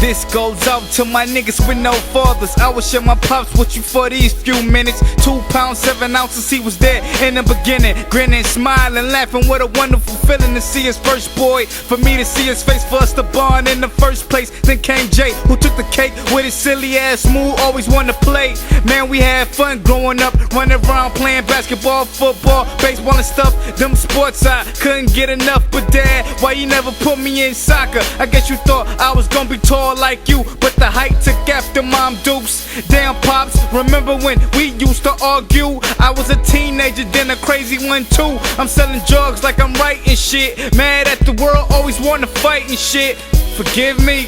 This goes out to my niggas with no fathers. I will share my pops with you for these few minutes. 2 pounds 7 ounces, he was there in the beginning, grinning, smiling, laughing. What a wonderful feeling to see his first boy, for me to see his face, for us to bond in the first place. Then came Jay, who took the cake with his silly ass move, always wanted to play. Man, we had fun growing up, running around playing basketball, football, baseball and stuff. Them sports I couldn't get enough. But Dad, why you never put me in soccer? I guess you thought I was gonna be tall like you, but the height took after Mom Dukes. Damn Pops, remember when we used to argue? I was a teenager, then a crazy one too. I'm selling drugs like I'm writing shit, mad at the world, always wanting to fight and shit. Forgive me.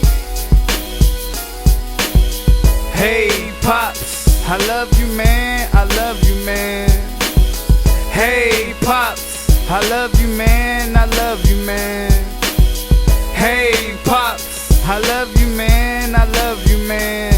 Hey Pops, I love you man, I love you man. Hey Pops, I love you man, I love you man. Hey Pops, I love you man, I love you man.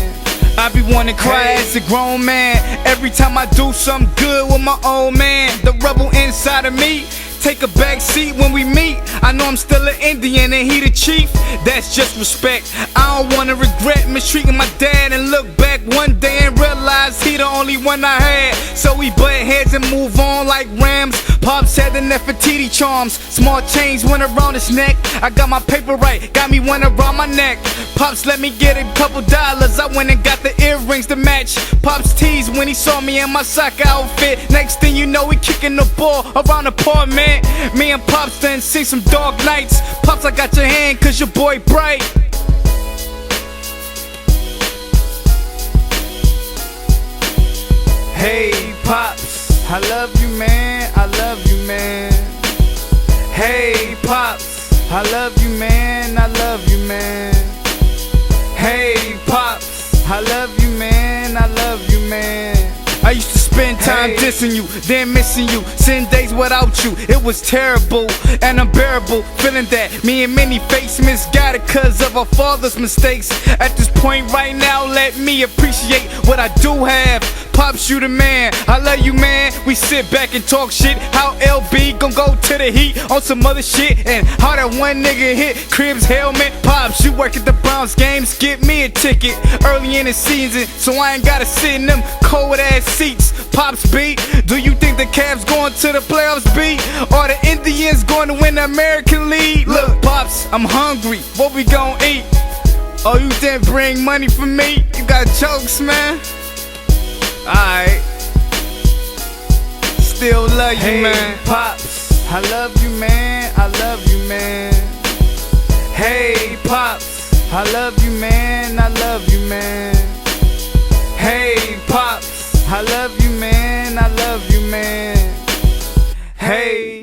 I be wanting to cry as a grown man every time I do something good with my old man. The rebel inside of me take a back seat when we meet. I know I'm still an Indian and he the chief. That's just respect. I don't wanna regret mistreating my dad and look back one day and realize he the only one I had. So we butt heads and move on like Rams. Pops had the Nefertiti charms. Small chains went around his neck. I got my paper right, got me one around my neck. Pops let me get a couple dollars. I went and got the earrings to match. Pops teased when he saw me in my soccer outfit. Next thing you know, we kicking the ball around the apartment. Me and Pops done seen some dark nights. Pops, I got your hand cause your boy bright. Hey Pops, I love you man, I love you man. Hey Pops, I love you man, I love you man. Hey Pops, I love you man, I love you man. I used to spend time dissing you, then missing you, seeing days without you. It was terrible and unbearable, feeling that me and Minnie face misguided cause of our father's mistakes. At this point right now, let me appreciate what I do have. Pops, you the man, I love you man. We sit back and talk shit, how LB gon' go to the Heat on some other shit, and how that one nigga hit Cribs helmet. Pops, you work at the Browns games, get me a ticket early in the season so I ain't gotta sit in them cold ass seats. Pops B, do you think the Cavs going to the playoffs B, or the Indians going to win the American League? Look Pops, I'm hungry, what we gon' eat? Oh, you didn't bring money for me? You got jokes, man? Alright. Still love you, man. Pops, I love you, man. I love you, man. Hey, Pops, I love you, man. I love you, man. Hey, Pops, I love you, man. I love you, man. Hey.